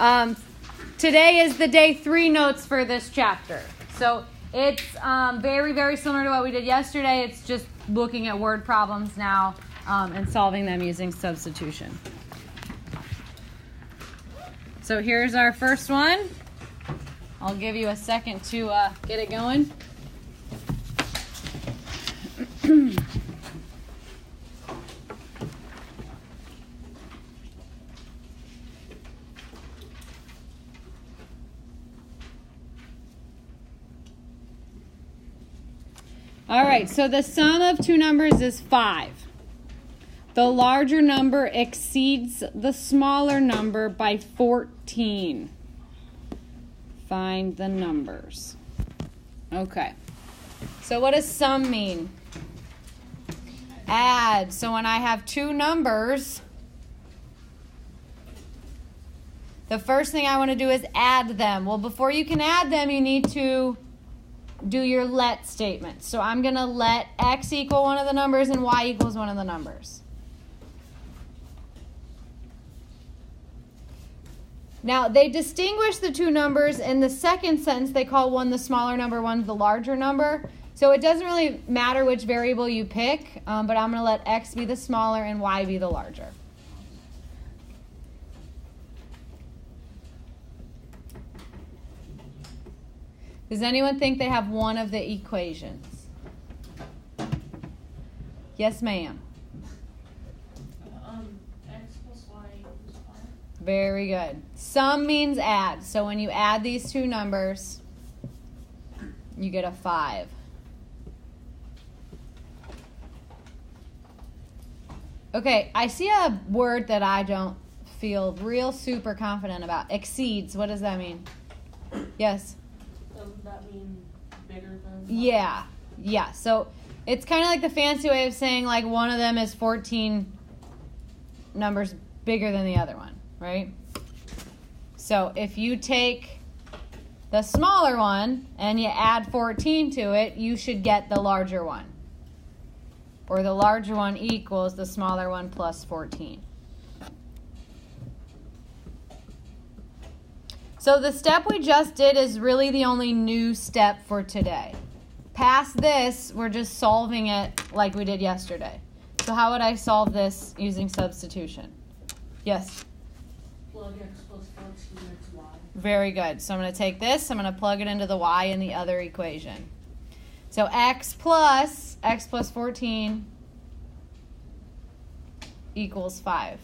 Today is the day 3 notes for this chapter. So it's very, very similar to what we did yesterday. It's just looking at word problems now and solving them using substitution. So here's our first one. I'll give you a second to get it going. All right, so the sum of two numbers is 5. The larger number exceeds the smaller number by 14. Find the numbers. Okay, so what does sum mean? Add. So when I have two numbers, the first thing I want to do is add them. Well, before you can add them, you need to do your let statement. So I'm going to let x equal one of the numbers and y equals one of the numbers. Now, they distinguish the two numbers. In the second sentence, they call one the smaller number, one the larger number. So it doesn't really matter which variable you pick, but I'm going to let x be the smaller and y be the larger. Does anyone think they have one of the equations? Yes, ma'am. X plus y equals 5. Very good. Sum means add. So when you add these two numbers, you get a 5. Okay, I see a word that I don't feel real super confident about. Exceeds. What does that mean? Yes? Doesn't that mean bigger than? Yeah. So it's kind of like the fancy way of saying like one of them is 14 numbers bigger than the other one, right? So if you take the smaller one and you add 14 to it, you should get the larger one. Or the larger one equals the smaller one plus 14. So the step we just did is really the only new step for today. Past this, we're just solving it like we did yesterday. So how would I solve this using substitution? Yes? Plug x plus 14 x y. Very good. So I'm going to take this, I'm going to plug it into the y in the other equation. So x plus 14 equals 5.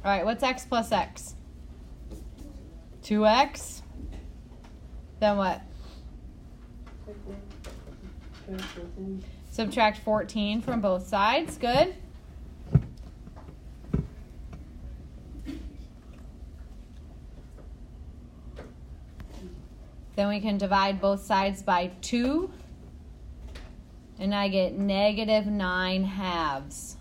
All right, what's x plus x? 2x. Then what? Subtract 14 from both sides. Good. Then we can divide both sides by 2. And I get negative 9 halves.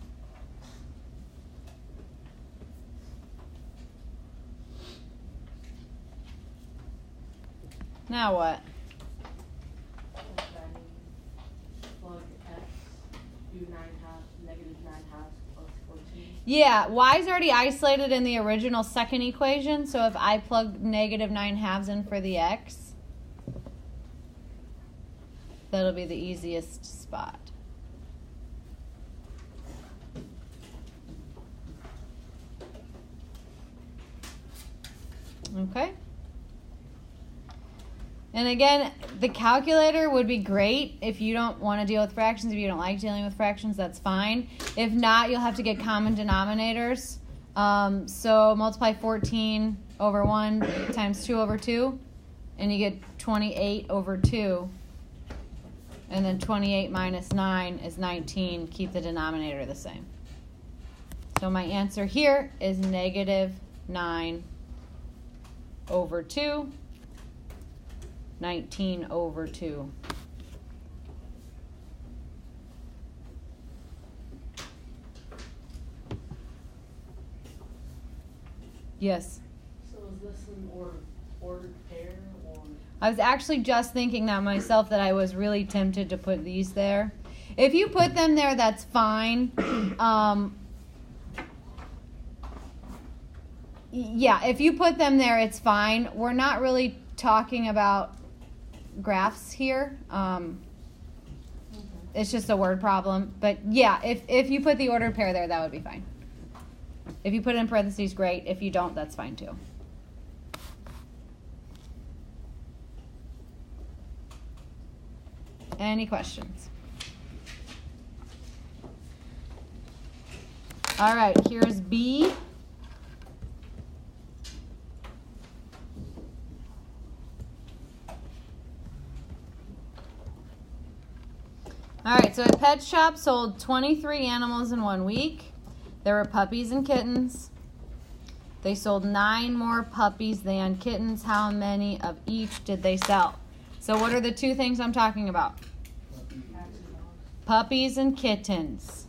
Now what? Plug x, do 9 halves, negative 9 halves plus 14. Yeah, y is already isolated in the original second equation, so if I plug negative 9 halves in for the x, that'll be the easiest spot. Okay. And again, the calculator would be great if you don't want to deal with fractions. If you don't like dealing with fractions, that's fine. If not, you'll have to get common denominators. So multiply 14 over 1 times 2 over 2, and you get 28 over 2. And then 28 minus 9 is 19. Keep the denominator the same. So my answer here is negative 9 over 2. 19 over 2. Yes? So is this an ordered pair or? I was actually just thinking that myself, that I was really tempted to put these there. If you put them there, that's fine. Yeah, if you put them there, it's fine. We're not really talking about graphs here. It's just a word problem. But yeah, if you put the ordered pair there, that would be fine. If you put it in parentheses, great. If you don't, that's fine too. Any questions? All right, here's B. All right, so a pet shop sold 23 animals in 1 week. There were puppies and kittens. They sold 9 more puppies than kittens. How many of each did they sell? So what are the two things I'm talking about? Puppies and kittens.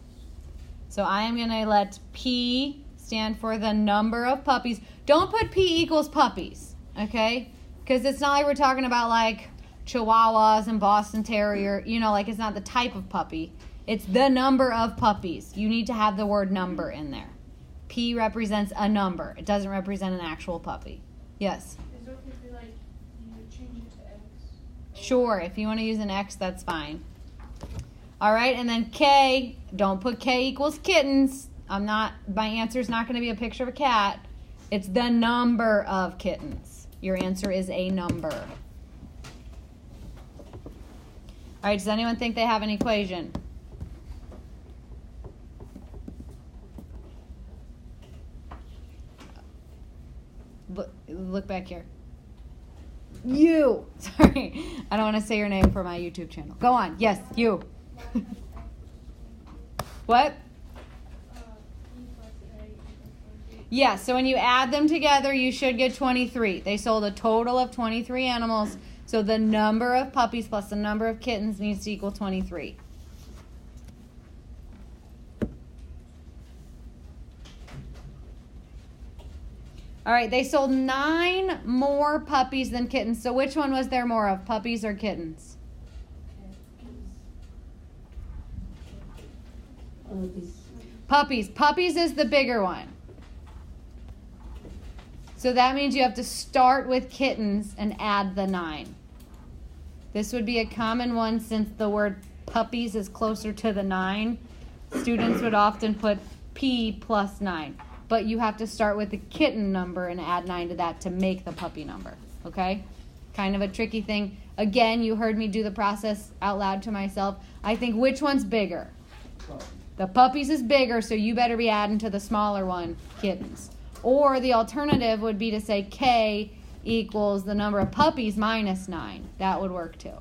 So I am going to let P stand for the number of puppies. Don't put P equals puppies, okay? Because it's not like we're talking about like Chihuahuas and Boston Terrier. You know, like it's not the type of puppy. It's the number of puppies. You need to have the word number in there. P represents a number. It doesn't represent an actual puppy. Yes? Is it okay if you change it to X? Sure. If you want to use an X, that's fine. All right, and then K, don't put K equals kittens. My answer is not going to be a picture of a cat. It's the number of kittens. Your answer is a number. All right, does anyone think they have an equation? Look back here. You. Sorry, I don't want to say your name for my YouTube channel. Go on. Yes, you. What? Yeah, so when you add them together, you should get 23. They sold a total of 23 animals. So the number of puppies plus the number of kittens needs to equal 23. All right, they sold 9 more puppies than kittens. So which one was there more of, puppies or kittens? Puppies. Puppies is the bigger one. So that means you have to start with kittens and add the 9. This would be a common one since the word puppies is closer to the 9. Students would often put P plus 9. But you have to start with the kitten number and add 9 to that to make the puppy number. Okay? Kind of a tricky thing. Again, you heard me do the process out loud to myself. I think which one's bigger? The puppies is bigger, so you better be adding to the smaller one, kittens. Or the alternative would be to say K equals the number of puppies minus 9. That would work too.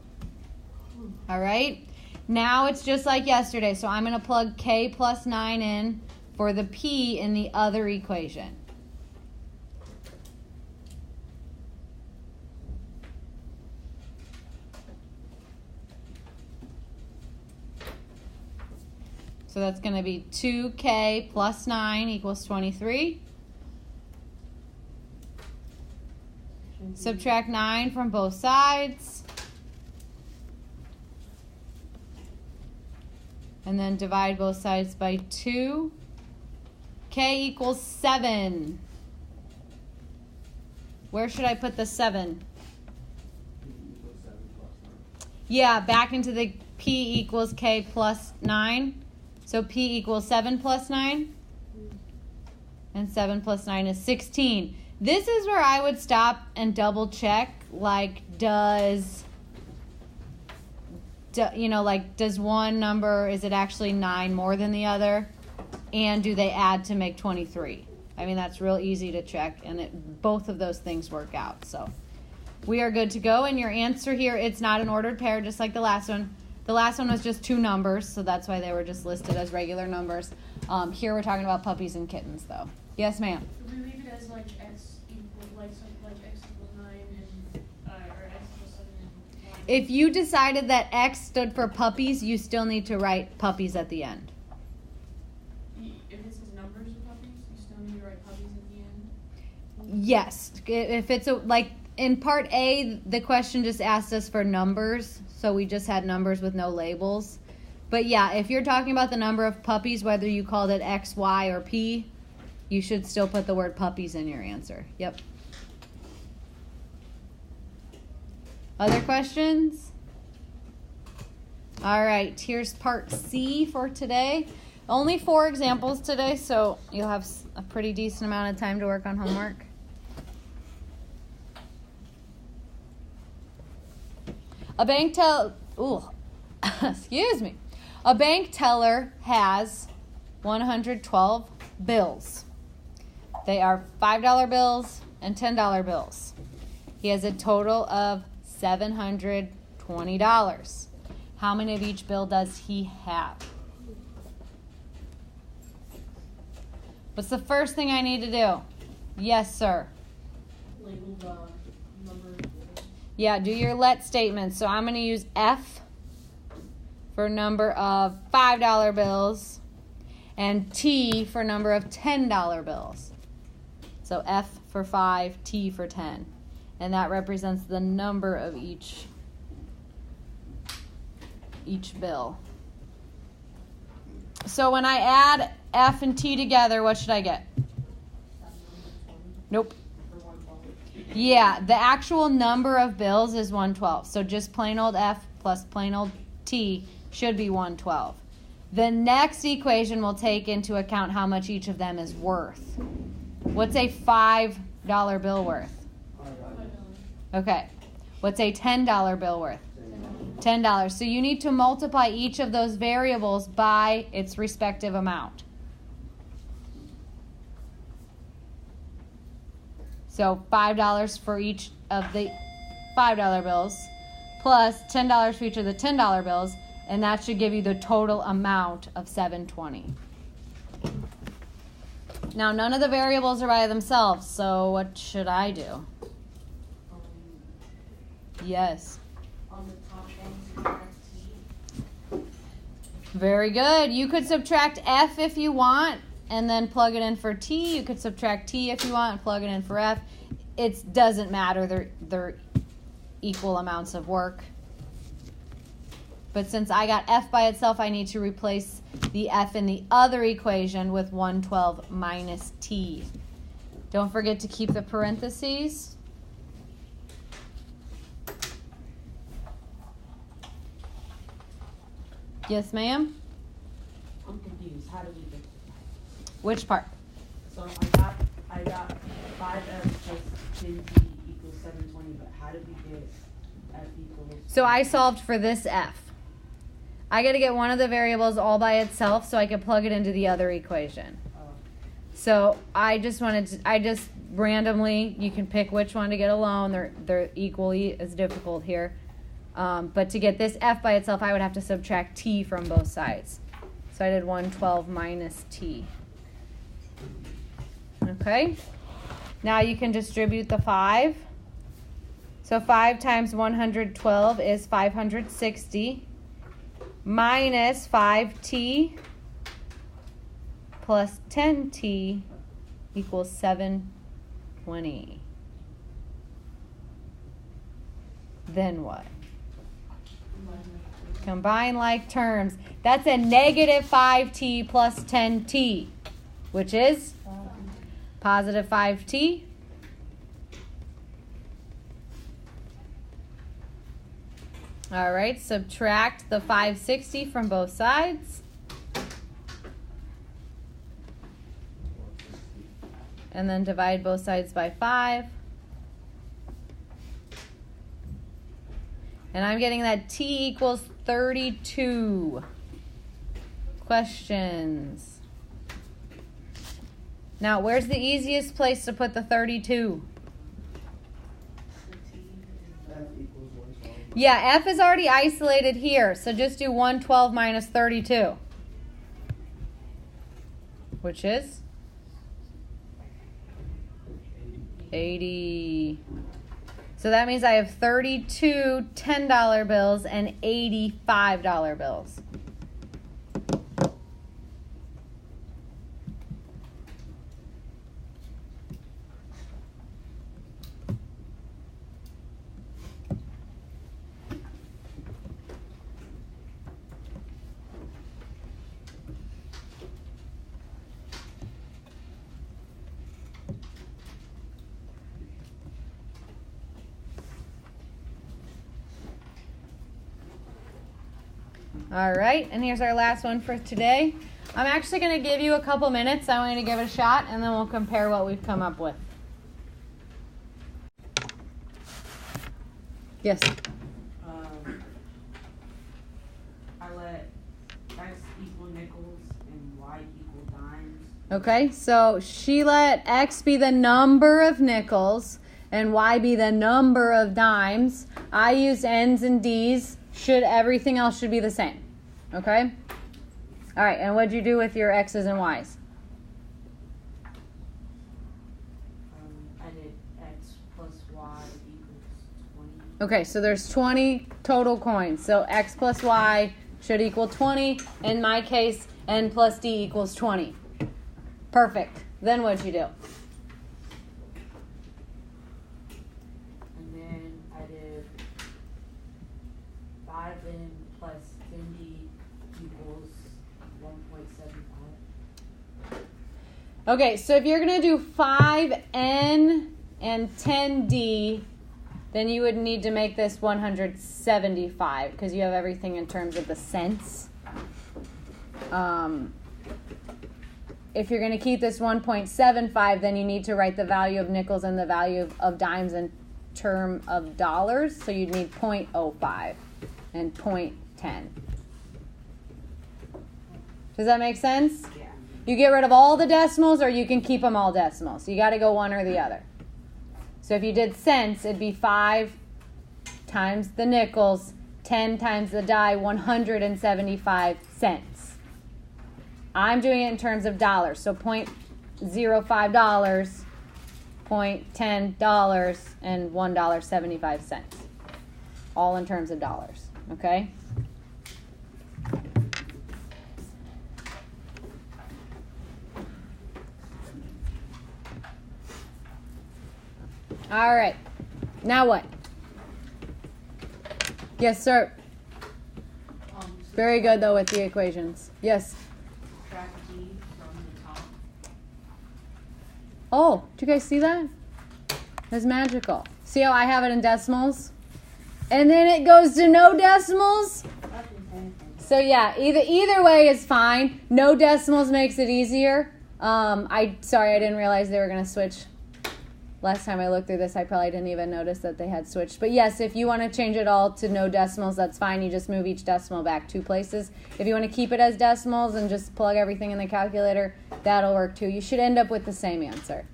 All right? Now it's just like yesterday. So I'm going to plug K plus 9 in for the P in the other equation. So that's going to be 2K plus 9 equals 23. Subtract 9 from both sides. And then divide both sides by 2. K equals 7. Where should I put the 7? Yeah, back into the P equals K plus 9. So P equals 7 plus 9. And 7 plus 9 is 16. This is where I would stop and double check, like does one number, is it actually 9 more than the other? And do they add to make 23? I mean, that's real easy to check, and both of those things work out. So we are good to go. And your answer here, it's not an ordered pair, just like the last one. The last one was just 2 numbers, so that's why they were just listed as regular numbers. Here we're talking about puppies and kittens, though. Yes, ma'am? Could we leave it as like X equals, like something like X equals 9 and, or X equals 7 and 9? If you decided that X stood for puppies, you still need to write puppies at the end. If it says numbers of puppies, you still need to write puppies at the end? Yes. If it's like in part A, the question just asked us for numbers, so we just had numbers with no labels. But yeah, if you're talking about the number of puppies, whether you called it X, Y, or P, you should still put the word puppies in your answer. Yep. Other questions? All right, here's part C for today. Only 4 examples today, so you'll have a pretty decent amount of time to work on homework. A bank excuse me. A bank teller has 112 bills. They are $5 bills and $10 bills. He has a total of $720. How many of each bill does he have? What's the first thing I need to do? Yes, sir. Label the number. Yeah, do your let statement. So I'm going to use F for number of $5 bills and T for number of $10 bills. So F for 5, T for 10. And that represents the number of each bill. So when I add F and T together, what should I get? Nope. Yeah, the actual number of bills is 112. So just plain old F plus plain old T should be 112. The next equation will take into account how much each of them is worth. What's a $5 bill worth? Okay. What's a $10 bill worth? $10. So you need to multiply each of those variables by its respective amount. So $5 for each of the $5 bills plus $10 for each of the $10 bills, and that should give you the total amount of $720. Now, none of the variables are by themselves, so what should I do? Yes. On the top one, subtract T. Very good. You could subtract F if you want and then plug it in for T. You could subtract T if you want and plug it in for F. It doesn't matter. They're equal amounts of work. But since I got F by itself, I need to replace the F in the other equation with 112 minus T. Don't forget to keep the parentheses. Yes, ma'am? I'm confused. How did we get to Which part? that? So I got 5F plus 10T equals 720, but how did we get F equals? So I solved for this F. I got to get one of the variables all by itself so I can plug it into the other equation. So I just randomly, you can pick which one to get alone. They're equally as difficult here. But to get this F by itself, I would have to subtract T from both sides. So I did 112 minus T. Okay. Now you can distribute the 5. So 5 times 112 is 560 minus 5T plus 10T equals 720. Then what? Combine like terms. That's a negative 5T plus 10T, which is positive 5T. All right, subtract the 560 from both sides. And then divide both sides by 5. And I'm getting that T equals 32. Questions? Now, where's the easiest place to put the 32? Yeah, F is already isolated here, so just do 112 minus 32. Which is? 80. So that means I have 32 $10 bills and 80 $5 bills. All right, and here's our last one for today. I'm actually going to give you a couple minutes. I want you to give it a shot, and then we'll compare what we've come up with. Yes? I let X equal nickels and Y equal dimes. Okay, so she let X be the number of nickels and Y be the number of dimes. I used N's and D's. Everything else should be the same. Okay? All right, and what'd you do with your X's and Y's? I did X plus Y equals 20. Okay, so there's 20 total coins. So X plus Y should equal 20. In my case, N plus D equals 20. Perfect. Then what'd you do? And then I did 5N plus 10D equals 1.75. Okay, so if you're going to do 5N and 10D, then you would need to make this 175 because you have everything in terms of the cents. If you're going to keep this 1.75, then you need to write the value of nickels and the value of dimes in term of dollars. So you'd need 0.05 and 0.10. Does that make sense? Yeah. You get rid of all the decimals or you can keep them all decimals. You got to go one or the other. So if you did cents, it'd be 5 times the nickels, 10 times the die, 175 cents. I'm doing it in terms of dollars. So $0.05, $0.10, and $1.75. All in terms of dollars. Okay? All right. Now what? Yes, sir. Very good, though, with the equations. Yes. Subtract D from the top. Oh, did you guys see that? That's magical. See how I have it in decimals? And then it goes to no decimals? So, yeah, either way is fine. No decimals makes it easier. Sorry, I didn't realize they were going to switch. Last time I looked through this, I probably didn't even notice that they had switched. But yes, if you want to change it all to no decimals, that's fine. You just move each decimal back 2 places. If you want to keep it as decimals and just plug everything in the calculator, that'll work too. You should end up with the same answer.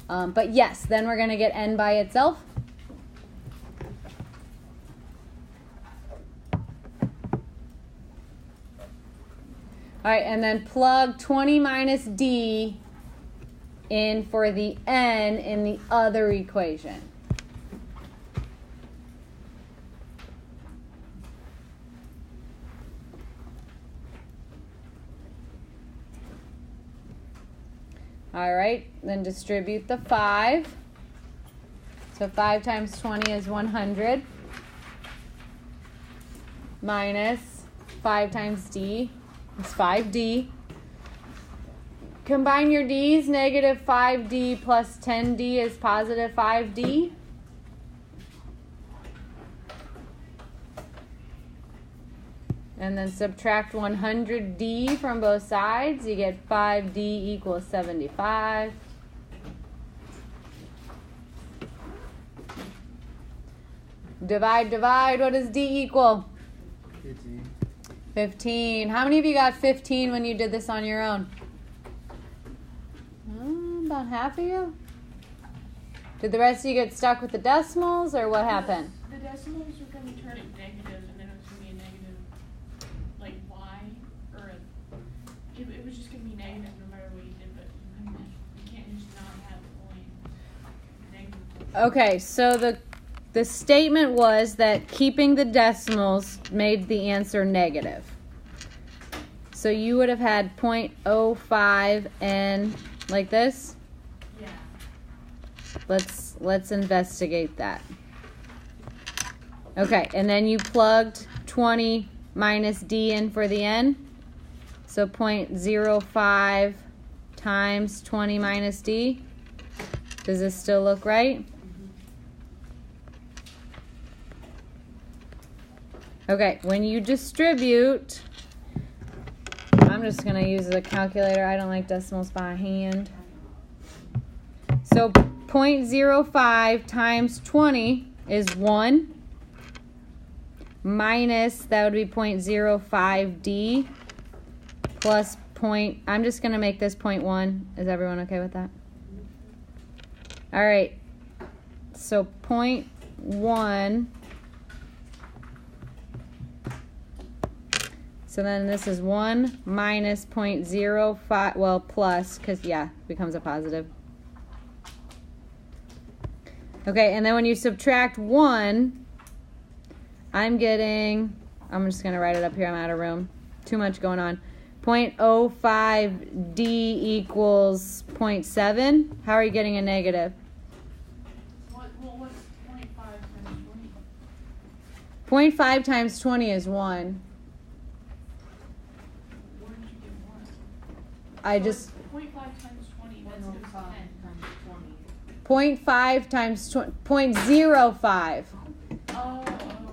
But yes, then we're going to get N by itself. All right, and then plug 20 minus D in for the N in the other equation. All right, then distribute the 5. So 5 times 20 is 100 minus 5 times D is 5D. Combine your D's. Negative 5D plus 10D is positive 5D. And then subtract 100D from both sides. You get 5D equals 75. Divide. What does D equal? 15. How many of you got 15 when you did this on your own? About half of you? Did the rest of you get stuck with the decimals, or what happened? The decimals were going to turn it negative, and then it was going to be a negative, like y, or it was just going to be negative no matter what you did, but you can't just not have a point. Negative. Okay, so the statement was that keeping the decimals made the answer negative. So you would have had 0.05 and like this. Yeah. Let's investigate that. Okay, and then you plugged 20 minus D in for the N. So 0.05 times 20 minus D. Does this still look right? Okay, when you distribute, I'm just going to use the calculator. I don't like decimals by hand. So 0.05 times 20 is 1. Minus, that would be 0.05D plus I'm just going to make this 0.1. Is everyone okay with that? All right. So 0.1. So then this is 1 minus 0.05, well, plus, because, yeah, becomes a positive. Okay, and then when you subtract 1, I'm just going to write it up here. I'm out of room. Too much going on. 0.05D equals 0.7. How are you getting a negative? What's 0.5 times 20? 0.5 times 20 is 1. Where did you get 1? I just... 0.5 times 20, that's 10. 0.5 times 20, 0.05. Oh.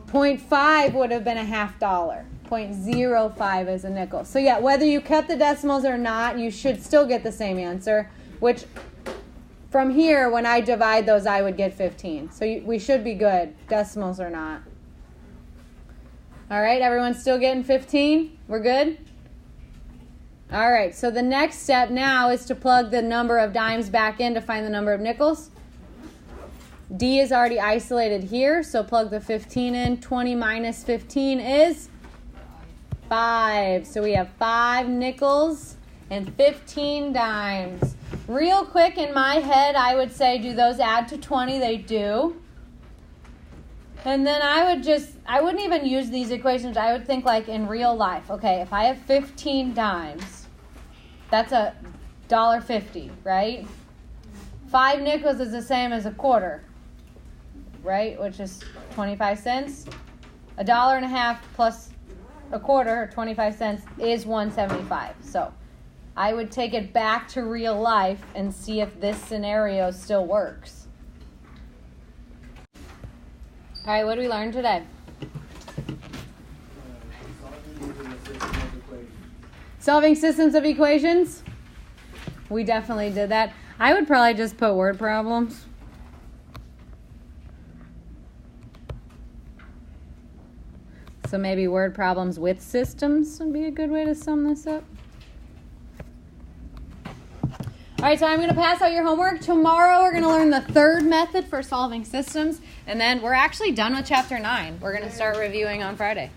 0.5 would have been a $0.50. 0.05 is a nickel. So yeah, whether you cut the decimals or not, you should still get the same answer, which from here, when I divide those, I would get 15. So we should be good, decimals or not. All right, everyone's still getting 15? We're good? All right, so the next step now is to plug the number of dimes back in to find the number of nickels. D is already isolated here, so plug the 15 in. 20 minus 15 is 5. So we have 5 nickels and 15 dimes. Real quick, in my head, I would say, do those add to 20? They do. And then I wouldn't even use these equations. I would think like in real life. Okay, if I have 15 dimes, that's $1.50, right? 5 nickels is the same as a quarter, right? Which is 25 cents. $1.50 plus a quarter, or 25 cents, is $1.75. So I would take it back to real life and see if this scenario still works. All right, what did we learn today? Solving systems of equations. We definitely did that. I would probably just put word problems. So maybe word problems with systems would be a good way to sum this up. All right, so I'm going to pass out your homework. Tomorrow we're going to learn the third method for solving systems, and then we're actually done with Chapter 9. We're going to start reviewing on Friday.